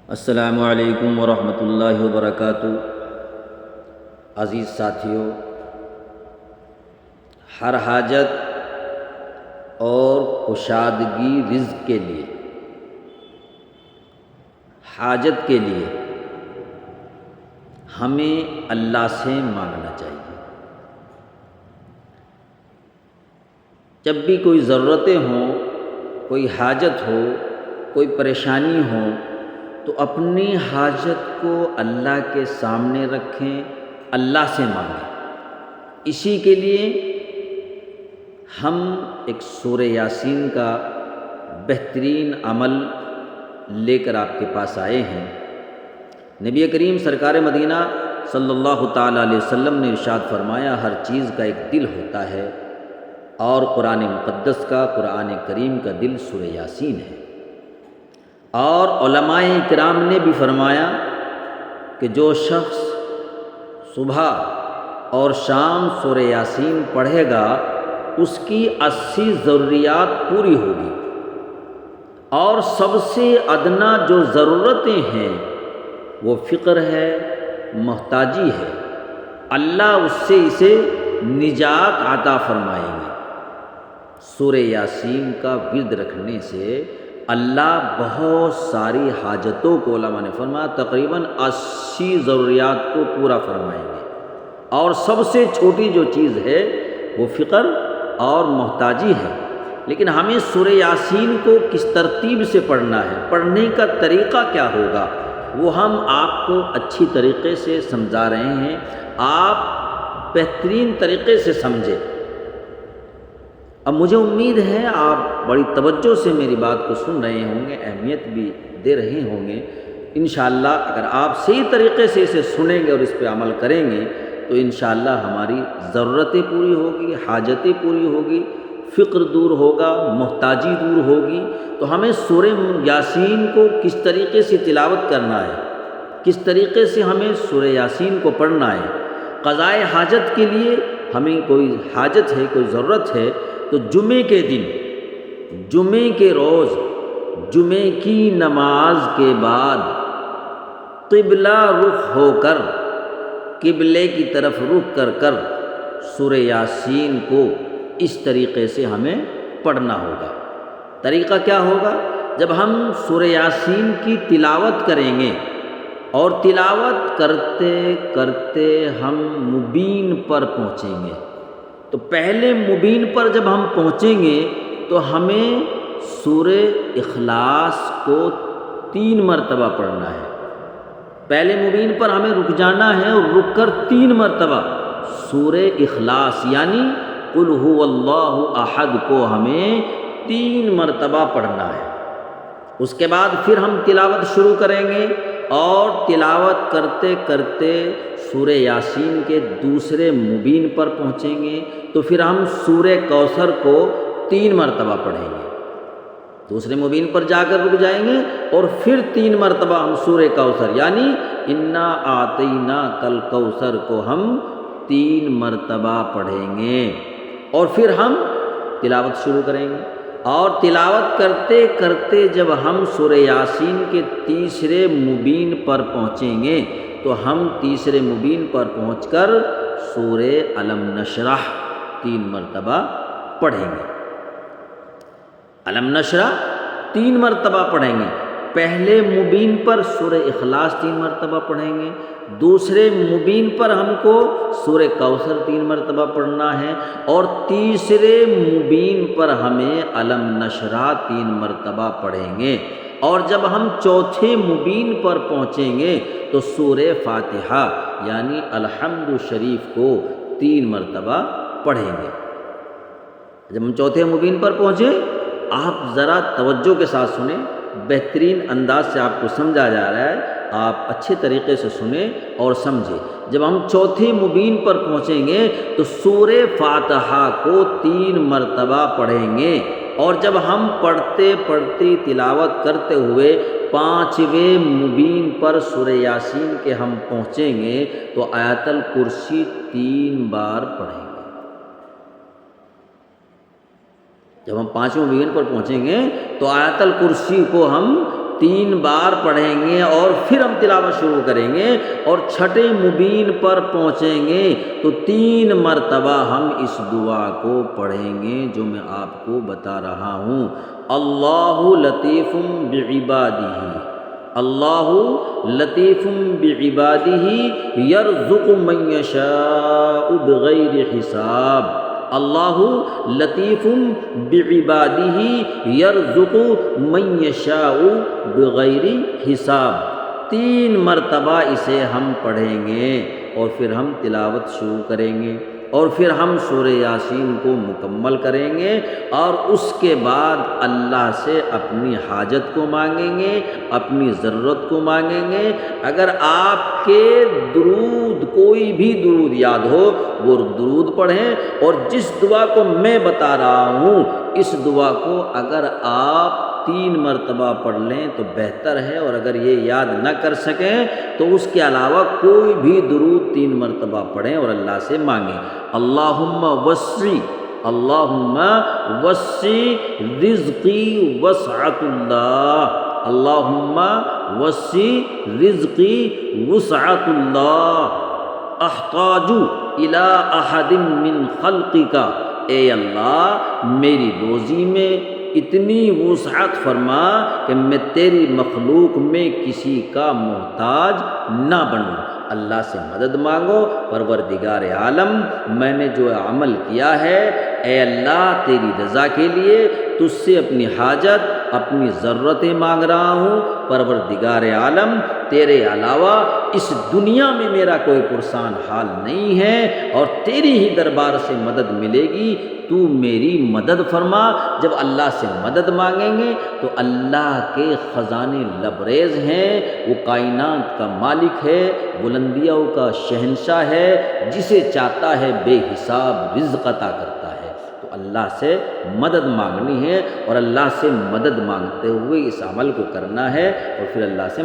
السلام علیکم ورحمۃ اللہ وبرکاتہ۔ عزیز ساتھیو، ہر حاجت اور کشادگی رزق کے لیے، حاجت کے لیے ہمیں اللہ سے مانگنا چاہیے۔ جب بھی کوئی ضرورتیں ہوں، کوئی حاجت ہو، کوئی پریشانی ہو، تو اپنی حاجت کو اللہ کے سامنے رکھیں، اللہ سے مانگیں۔ اسی کے لیے ہم ایک سورہ یاسین کا بہترین عمل لے کر آپ کے پاس آئے ہیں۔ نبی کریم سرکار مدینہ صلی اللہ تعالیٰ علیہ وسلم نے ارشاد فرمایا، ہر چیز کا ایک دل ہوتا ہے، اور قرآن مقدس کا، قرآن کریم کا دل سورہ یاسین ہے۔ اور علماء کرام نے بھی فرمایا کہ جو شخص صبح اور شام سورہ یاسین پڑھے گا، اس کی 80 ضروریات پوری ہوگی، اور سب سے ادنا جو ضرورتیں ہیں وہ فقر ہے، محتاجی ہے، اللہ اس سے اسے نجات عطا فرمائیں گے۔ سورہ یاسین کا ورد رکھنے سے اللہ بہت ساری حاجتوں کو، علماء نے فرمایا تقریباً 80 ضروریات کو پورا فرمائیں گے، اور سب سے چھوٹی جو چیز ہے وہ فقر اور محتاجی ہے۔ لیکن ہمیں سورہ یاسین کو کس ترتیب سے پڑھنا ہے، پڑھنے کا طریقہ کیا ہوگا، وہ ہم آپ کو اچھی طریقے سے سمجھا رہے ہیں، آپ بہترین طریقے سے سمجھیں۔ اب مجھے امید ہے آپ بڑی توجہ سے میری بات کو سن رہے ہوں گے، اہمیت بھی دے رہے ہوں گے۔ انشاءاللہ اگر آپ صحیح طریقے سے اسے سنیں گے اور اس پہ عمل کریں گے تو انشاءاللہ ہماری ضرورتیں پوری ہوگی، حاجتیں پوری ہوگی، فقر دور ہوگا، محتاجی دور ہوگی۔ تو ہمیں سورہ یاسین کو کس طریقے سے تلاوت کرنا ہے، کس طریقے سے ہمیں سورہ یاسین کو پڑھنا ہے۔ قضائے حاجت کے لیے ہمیں کوئی حاجت ہے، کوئی ضرورت ہے، تو جمعے کے دن، جمعے کے روز، جمعے کی نماز کے بعد قبلہ رخ ہو کر، قبلے کی طرف رخ کر سورہ یاسین کو اس طریقے سے ہمیں پڑھنا ہوگا۔ طریقہ کیا ہوگا؟ جب ہم سورہ یاسین کی تلاوت کریں گے، اور تلاوت کرتے کرتے ہم مبین پر پہنچیں گے، تو پہلے مبین پر جب ہم پہنچیں گے تو ہمیں سورہ اخلاص کو 3 مرتبہ پڑھنا ہے۔ پہلے مبین پر ہمیں رک جانا ہے، اور رک کر 3 مرتبہ سورہ اخلاص یعنی قل هو اللہ احد کو ہمیں 3 مرتبہ پڑھنا ہے۔ اس کے بعد پھر ہم تلاوت شروع کریں گے، اور تلاوت کرتے کرتے سورہ یاسین کے دوسرے مبین پر پہنچیں گے، تو پھر ہم سورہ کوثر کو 3 مرتبہ پڑھیں گے۔ دوسرے مبین پر جا کر رک جائیں گے، اور پھر 3 مرتبہ ہم سورہ کوثر یعنی انا اعطیناک الکوثر کو ہم 3 مرتبہ پڑھیں گے، اور پھر ہم تلاوت شروع کریں گے۔ اور تلاوت کرتے کرتے جب ہم سورہ یاسین کے تیسرے مبین پر پہنچیں گے، تو ہم تیسرے مبین پر پہنچ کر سورہ الم نشرح 3 مرتبہ پڑھیں گے۔ الم نشرح 3 مرتبہ پڑھیں گے۔ پہلے مبین پر سورہ اخلاص 3 مرتبہ پڑھیں گے، دوسرے مبین پر ہم کو سورہ کوثر 3 مرتبہ پڑھنا ہے، اور تیسرے مبین پر ہمیں الم نشرح 3 مرتبہ پڑھیں گے۔ اور جب ہم چوتھے مبین پر پہنچیں گے تو سورہ فاتحہ یعنی الحمد شریف کو 3 مرتبہ پڑھیں گے۔ جب ہم چوتھے مبین پر پہنچیں، آپ ذرا توجہ کے ساتھ سنیں، بہترین انداز سے آپ کو سمجھا جا رہا ہے، آپ اچھے طریقے سے سنیں اور سمجھیں۔ جب ہم چوتھے مبین پر پہنچیں گے تو سورہ فاتحہ کو 3 مرتبہ پڑھیں گے، اور جب ہم پڑھتے پڑھتے تلاوت کرتے ہوئے 5ویں مبین پر سورہ یاسین کے ہم پہنچیں گے تو آیت الکرسی 3 بار پڑھیں گے۔ جب ہم 5ویں مبین پر پہنچیں گے تو آیت الکرسی کو ہم 3 بار پڑھیں گے اور پھر ہم تلاوت شروع کریں گے اور چھٹے مبین پر پہنچیں گے تو 3 مرتبہ ہم اس دعا کو پڑھیں گے جو میں آپ کو بتا رہا ہوں۔ اللہ لطیف بعبادہ، اللہ لطیف بعبادہ یرزق من یشاء بغیر حساب، اللہ لطیف بعبادہ یرزق من یشاء بغیر حساب۔ 3 مرتبہ اسے ہم پڑھیں گے اور پھر ہم تلاوت شروع کریں گے اور پھر ہم سورہ یاسین کو مکمل کریں گے اور اس کے بعد اللہ سے اپنی حاجت کو مانگیں گے، اپنی ضرورت کو مانگیں گے۔ اگر آپ کے درود کوئی بھی درود یاد ہو وہ درود پڑھیں، اور جس دعا کو میں بتا رہا ہوں اس دعا کو اگر آپ 3 مرتبہ پڑھ لیں تو بہتر ہے، اور اگر یہ یاد نہ کر سکیں تو اس کے علاوہ کوئی بھی درود 3 مرتبہ پڑھیں اور اللہ سے مانگیں۔ اللہم وسع، اللہم وسع رزقی وسعۃ اللہ، اللہم وسع رزقی وسعۃ اللہ، احتاج الی احد من خلقک، اے اللہ میری روزی میں اتنی وسعت فرما کہ میں تیری مخلوق میں کسی کا محتاج نہ بنوں۔ اللہ سے مدد مانگو، پروردگار عالم میں نے جو عمل کیا ہے اے اللہ تیری رضا کے لیے تجھ سے اپنی حاجت اپنی ضرورتیں مانگ رہا ہوں۔ پروردگار عالم تیرے علاوہ اس دنیا میں میرا کوئی پرسان حال نہیں ہے اور تیری ہی دربار سے مدد ملے گی، تو میری مدد فرما۔ جب اللہ سے مدد مانگیں گے تو اللہ کے خزانے لبریز ہیں، وہ کائنات کا مالک ہے، بلندیوں کا شہنشاہ ہے، جسے چاہتا ہے بے حساب رزق عطا کرتا ہے۔ تو اللہ سے مدد مانگنی ہے اور اللہ سے مدد مانگتے ہوئے اس عمل کو کرنا ہے اور پھر اللہ سے